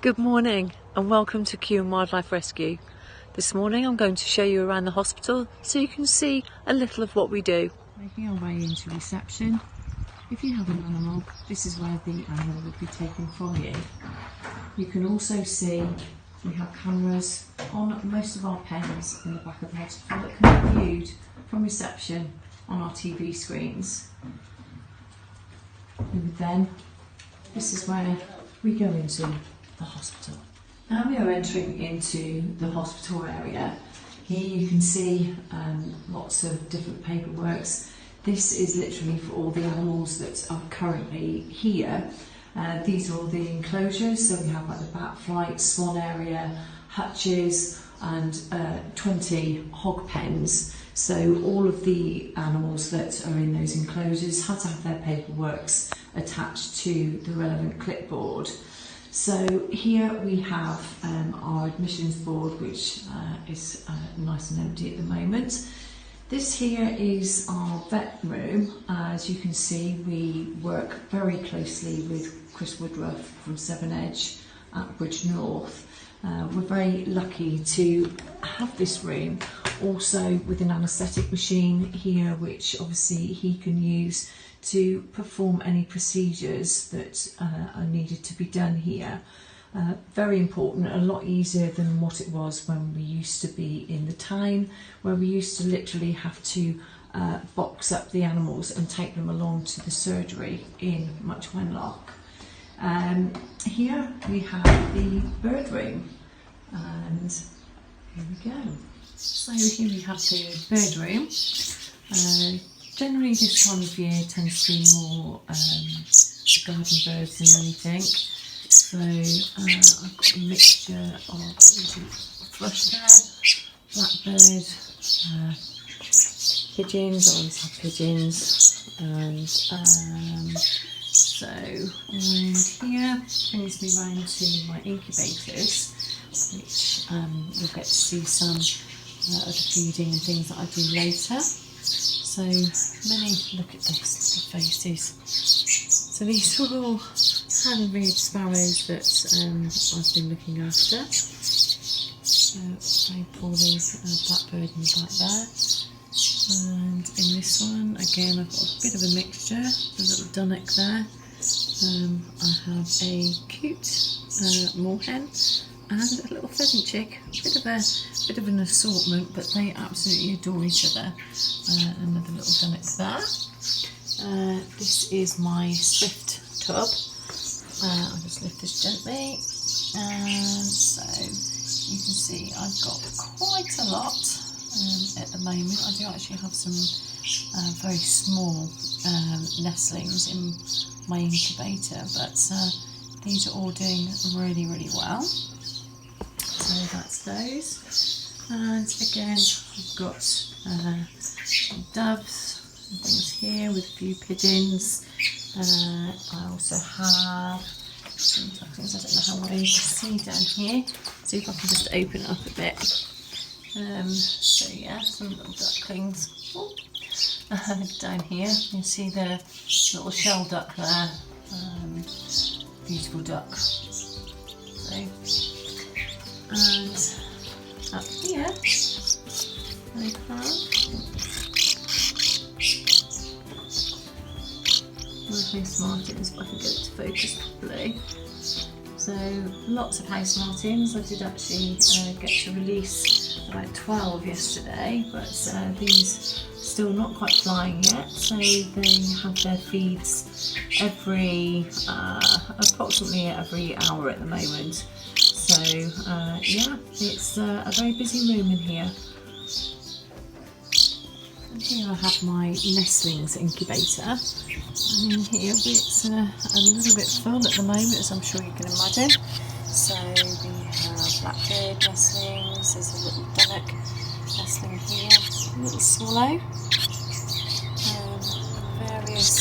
Good morning and welcome to Cuan Wildlife Rescue. This morning I'm going to show you around the hospital so you can see a little of what we do. Making our way into reception. If you have an animal, this is where the animal would be taken from you. You can also see we have cameras on most of our pens in the back of the hospital that can be viewed from reception on our TV screens. And then this is where we go into the hospital. Now we are entering into the hospital area. Here you can see lots of different paperworks. This is literally for all the animals that are currently here. These are all the enclosures, so we have like the bat flight, swan area, hutches and 20 hog pens. So all of the animals that are in those enclosures had to have their paperworks attached to the relevant clipboard. So here we have our admissions board, which is nice and empty at the moment. This here is our vet room. As you can see, we work very closely with Chris Woodruff from Severn Edge at Bridge North. We're very lucky to have this room also with an anaesthetic machine here, which obviously he can use to perform any procedures that are needed to be done here. Very important, a lot easier than what it was when we used to be in the town, where we used to literally have to box up the animals and take them along to the surgery in Much Wenlock. Here we have the bird room, and here we go. So here we have the bird room. Generally this time of year tends to be more garden birds than anything. So I've got a mixture of thrush there, blackbird, pigeons. I always have pigeons, and so around here brings me round to my incubators, which you'll get to see some of the feeding and things that I do later. So many, look at this, look at the faces. So these are all hand-reared sparrows that I've been looking after. Very poorly, blackbird in the back there. And in this one, again, I've got a bit of a mixture, a little dunnock there. I have a cute moorhen and a little pheasant chick, bit of an assortment, but they absolutely adore each other. Another little dunnock there. This is my Swift tub. I'll just lift this gently, and so you can see I've got quite a lot at the moment. I do actually have some very small nestlings in my incubator, but these are all doing really, really well. So that's those, and again I've got some doves and things here with a few pigeons. I also have some ducklings. I don't know how well you can see down here. See if I can just open it up a bit. So yeah, some little ducklings. Down here you can see the little shell duck there. Beautiful duck. So, and up here I have house martins, if I can get it to focus properly. So lots of house martins. I did actually get to release about 12 yesterday, but these still not quite flying yet, so they have their feeds approximately every hour at the moment. So yeah, it's a very busy room in here. And here I have my nestlings incubator, and in here it's a little bit full at the moment, as I'm sure you can imagine. So we have blackbird nestlings, there's a little dunnock nestling here, a little swallow, various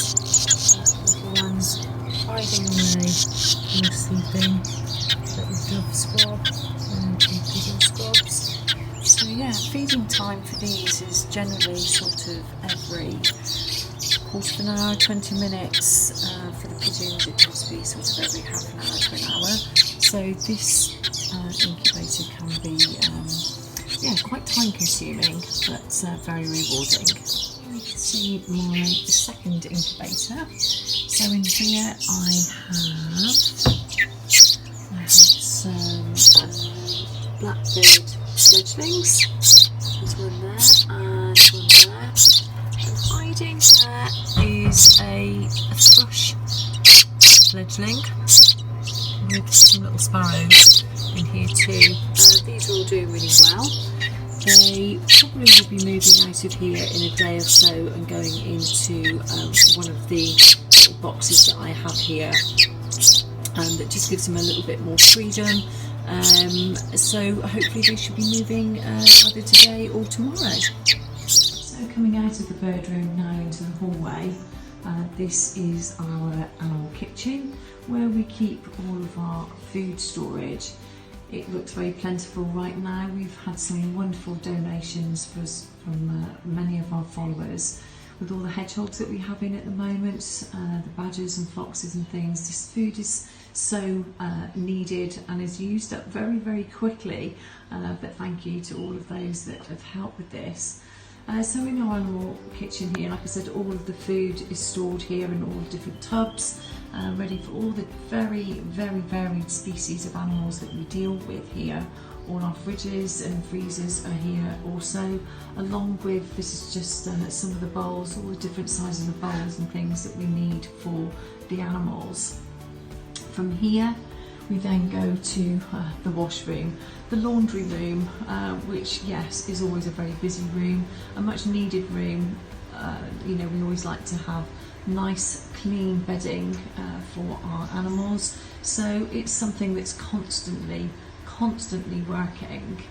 little ones hiding away and sleeping, little dove squab and pigeon squabs. So yeah, feeding time for these is generally sort of every quarter of an hour, 20 minutes. For the pigeons it tends to be sort of every half an hour to an hour. So this incubator can be quite time consuming, but very rewarding. You can see my second incubator. So in here I have some blackbird fledglings. There's one there and one there. And hiding there is a thrush fledgling with some little sparrows in here too. These are all doing really well. They probably will be moving out of here in a day or so and going into one of the little boxes that I have here, that just gives them a little bit more freedom. So hopefully they should be moving either today or tomorrow. So coming out of the bird room now into the hallway, this is our animal kitchen where we keep all of our food storage. It looks very plentiful right now. We've had some wonderful donations from many of our followers with all the hedgehogs that we have in at the moment, the badgers and foxes and things. This food is so needed and is used up very, very quickly, but thank you to all of those that have helped with this. So in our animal kitchen here, like I said, all of the food is stored here in all different tubs, ready for all the very, very varied species of animals that we deal with here. All our fridges and freezers are here also, along with, this is just some of the bowls, all the different sizes of bowls and things that we need for the animals. From here we then go to the washroom, the laundry room, which yes is always a very busy room, a much needed room. You know, we always like to have nice clean bedding for our animals, so it's something that's constantly working.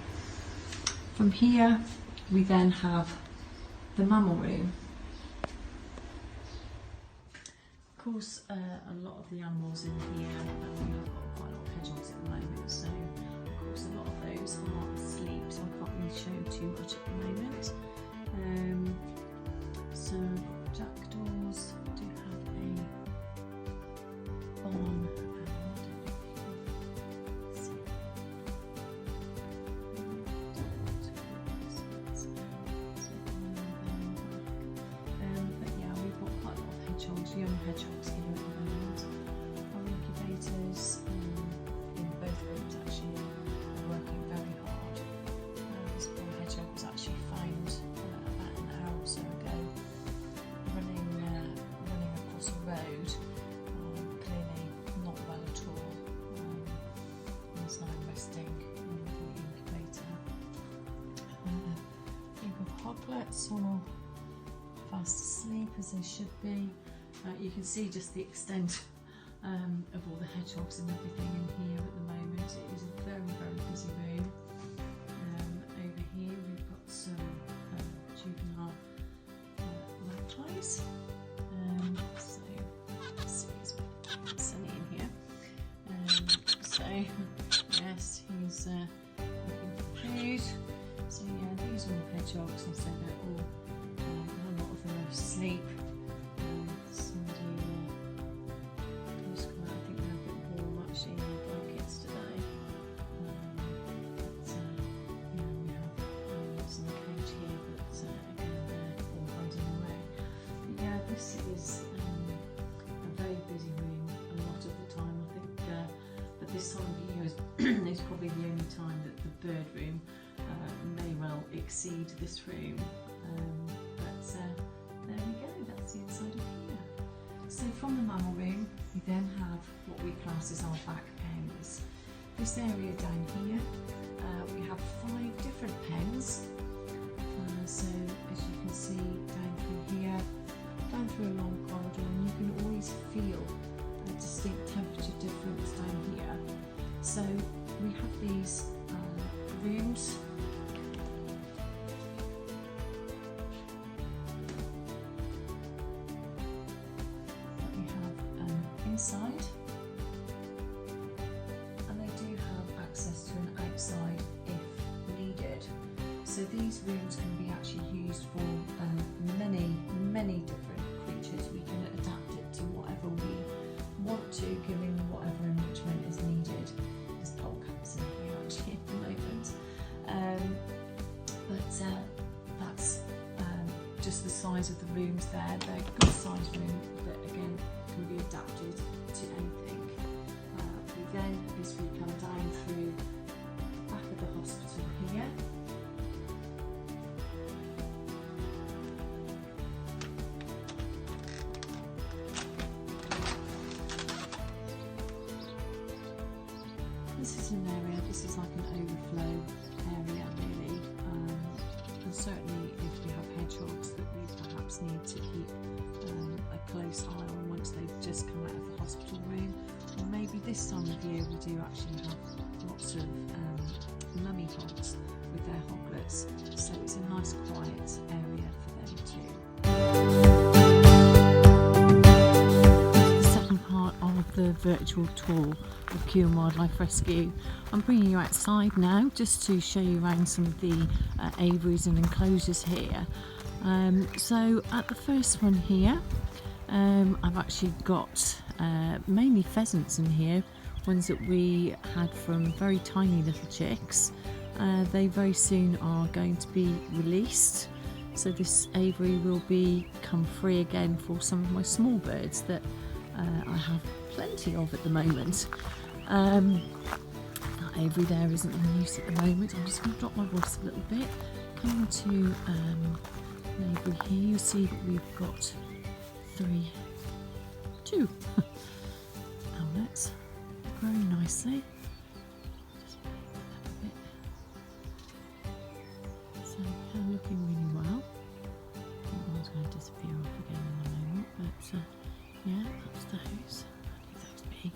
From here we then have the mammal room. Of course, a lot of the animals in here, we have got quite a lot of hedgehogs at the moment, so of course a lot of those are asleep, so I can't really show too much at the moment. So jackdaws do have a barn. Young hedgehogs here at the moment. Our incubators in both rooms actually are working very hard. This poor hedgehog was actually found about an hour or so ago running across a road, clearly not well at all. He's now resting in the incubator. We've got hoglets all fast asleep as they should be. You can see just the extent of all the hedgehogs and everything in here at the moment. It is a very, very busy room. Over here we've got some juvenile magpies. So it's sunny in here. So yes, he's looking for food. So yeah, these are all hedgehogs, and so they're all a lot of them are asleep. This is a very busy room a lot of the time. I think that this time of year is probably the only time that the bird room may well exceed this room. But there we go, that's the inside of here. So from the mammal room we then have what we class as our back pens. This area down here, we have 5 different pens. So as you can see down through here, down through a long corridor, and you can always feel a distinct temperature difference down here. So we have these rooms. That we have inside, and they do have access to an outside if needed. So these rooms can be actually used for many different creatures giving whatever enrichment is needed. There's polecats in here actually at the moment. That's just the size of the rooms there. They're good sized rooms that again can be adapted to anything. We then, as we come down through the back of the hospital here, this is an area, this is like an overflow area really, and certainly if we have hedgehogs that we perhaps need to keep a close eye on once they've just come out of the hospital room, or maybe this time of year we do actually have lots of mummy hogs with their hoglets, so it's a nice quiet area for them too. Of the virtual tour of Cuan Wildlife Rescue. I'm bringing you outside now just to show you around some of the aviaries and enclosures here. So at the first one here, I've actually got mainly pheasants in here, ones that we had from very tiny little chicks. They very soon are going to be released, so this aviary will become free again for some of my small birds that I have plenty of at the moment. That aviary there isn't in use at the moment. I'm just going to drop my voice a little bit. Coming to an aviary here, you see that we've got two owlets growing nicely. Just move that a bit. So they're looking really well. That one's going to disappear off again in a moment, but yeah, that's the house. I leave that to be.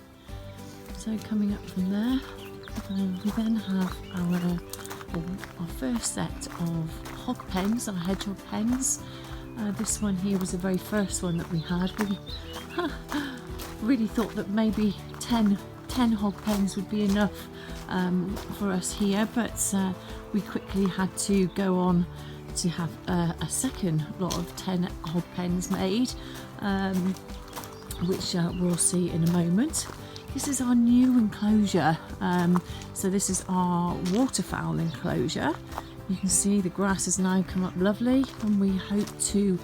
So coming up from there, we then have our first set of hog pens, our hedgehog pens. This one here was the very first one that we had. We really thought that maybe 10 hog pens would be enough for us here, but we quickly had to go on to have a second lot of 10 hog pens made, which we'll see in a moment. This is our new enclosure. So this is our waterfowl enclosure. You can see the grass has now come up lovely, and we hope to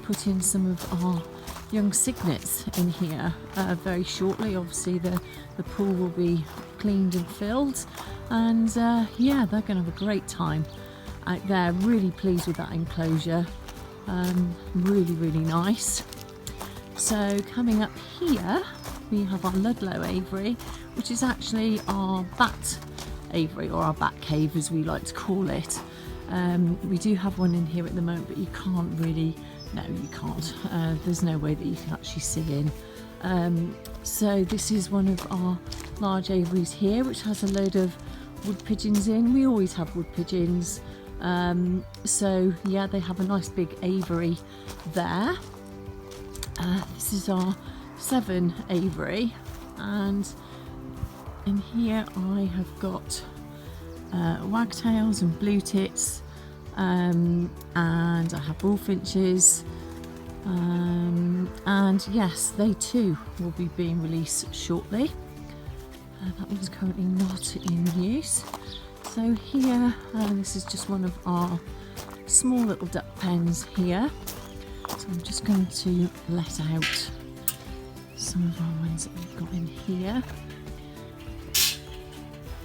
put in some of our young cygnets in here very shortly. Obviously the pool will be cleaned and filled, and yeah, they're going to have a great time out there. Really pleased with that enclosure. Really nice. So coming up here we have our Ludlow aviary, which is actually our bat aviary, or our bat cave as we like to call it. We do have one in here at the moment, but you can't really, no you can't, there's no way that you can actually see in. So this is one of our large aviaries here, which has a load of wood pigeons in. We always have wood pigeons, so yeah, they have a nice big aviary there. This is our 7 aviary, and in here I have got wagtails and blue tits, and I have bullfinches, and yes, they too will be being released shortly. That one's currently not in use. So here, this is just one of our small little duck pens here. So I'm just going to let out some of our ones that we've got in here.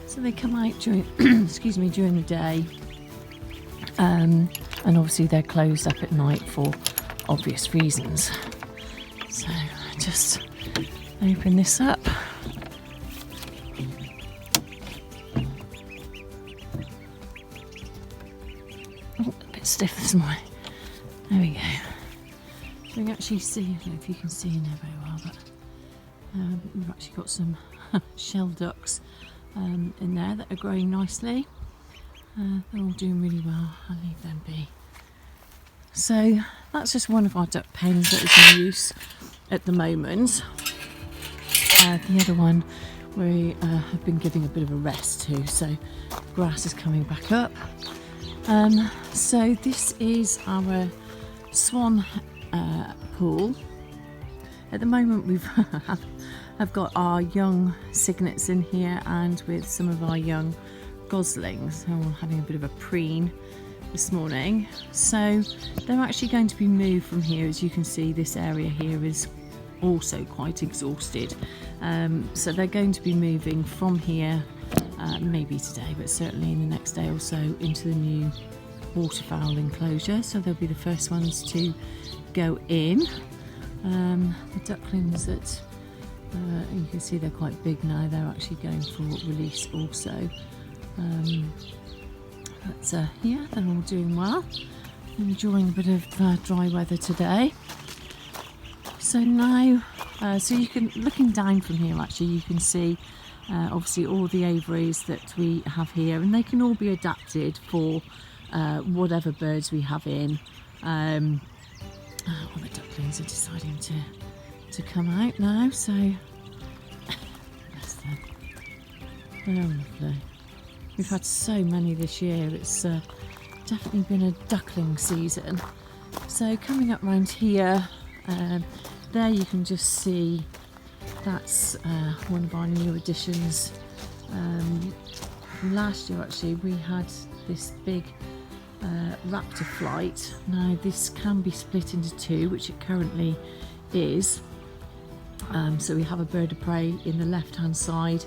So they come out during, excuse me, during the day, and obviously they're closed up at night for obvious reasons. So I just open this up. Oh, a bit stiff this morning. There we go. So you can actually see, I don't know if you can see in there very well, but we've actually got some shell ducks in there that are growing nicely. They're all doing really well. I'll leave them be. So that's just one of our duck pens that is in use at the moment. The other one we have been giving a bit of a rest to, so grass is coming back up. So this is our swan pool At the moment we've have got our young cygnets in here, and with some of our young goslings, and we're having a bit of a preen this morning. So they're actually going to be moved from here. As you can see, this area here is also quite exhausted, so they're going to be moving from here maybe today, but certainly in the next day or so, into the new waterfowl enclosure. So they'll be the first ones to go in. The ducklings that you can see, they're quite big now, they're actually going for release also. But yeah, they're all doing well, enjoying a bit of dry weather today. So now, so you can, looking down from here actually, you can see obviously all the aviaries that we have here, and they can all be adapted for whatever birds we have in. All the ducklings are deciding to come out now, so bless them. They're lovely. We've had so many this year, it's definitely been a duckling season. So coming up round here, there you can just see that's one of our new additions. Last year actually we had this big raptor flight. Now this can be split into two, which it currently is. So we have a bird of prey in the left hand side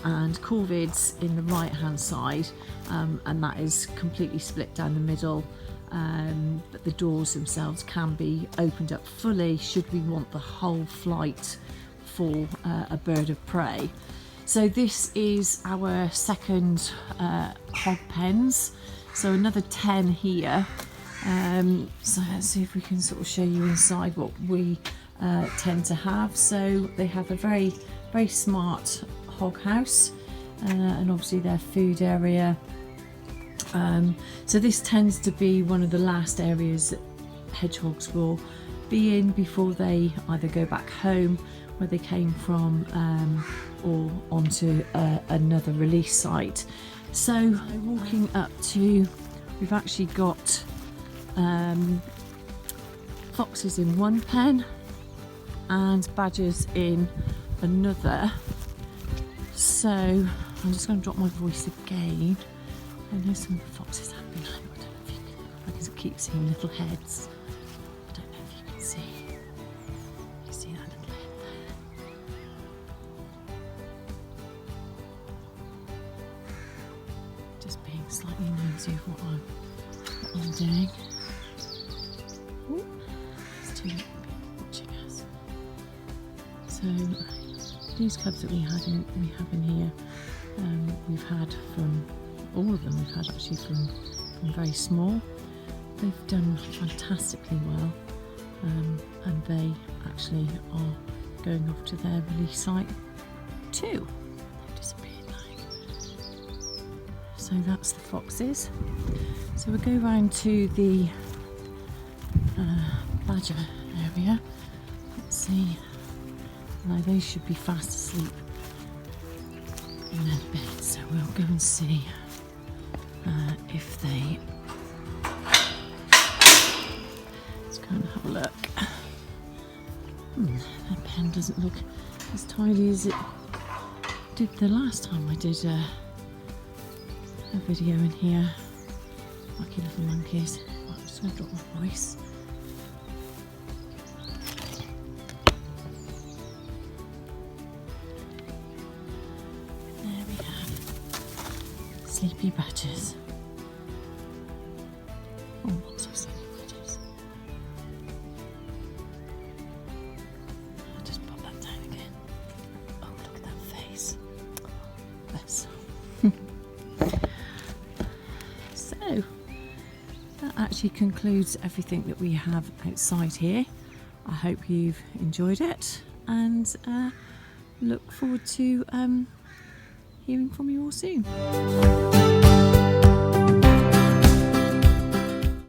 and corvids in the right hand side, and that is completely split down the middle. But the doors themselves can be opened up fully should we want the whole flight for a bird of prey. So this is our second hog pens, so another 10 here. So let's see if we can sort of show you inside what we tend to have. So they have a very, very smart hog house, and obviously their food area. So this tends to be one of the last areas that hedgehogs will be in before they either go back home where they came from, or onto another release site. So walking up to, we've actually got foxes in one pen and badgers in another. So I'm just going to drop my voice again. I know some of the foxes have been out. I don't know if you can, I can keep seeing little heads. I don't know if you can see. You see that little head there? Just being slightly nosy of what I'm doing. Ooh, there's two people watching us. So these cubs that we have in here, we've had from all of them. We've had actually from very small. They've done fantastically well, and they actually are going off to their release site too. They've disappeared now. So that's the foxes. So we'll go round to the badger area. Let's see. Now they should be fast asleep in their bed, so we'll go and see if they. Let's go and have a look. Their pen doesn't look as tidy as it did the last time I did a video in here. Lucky little monkeys. I'm just going to drop my voice. There we have sleepy badgers. Oh, lots of sleepy badgers. I'll just pop that down again. Oh, look at that face. Bless. So, that actually concludes everything that we have outside here. I hope you've enjoyed it, and look forward to hearing from you all soon.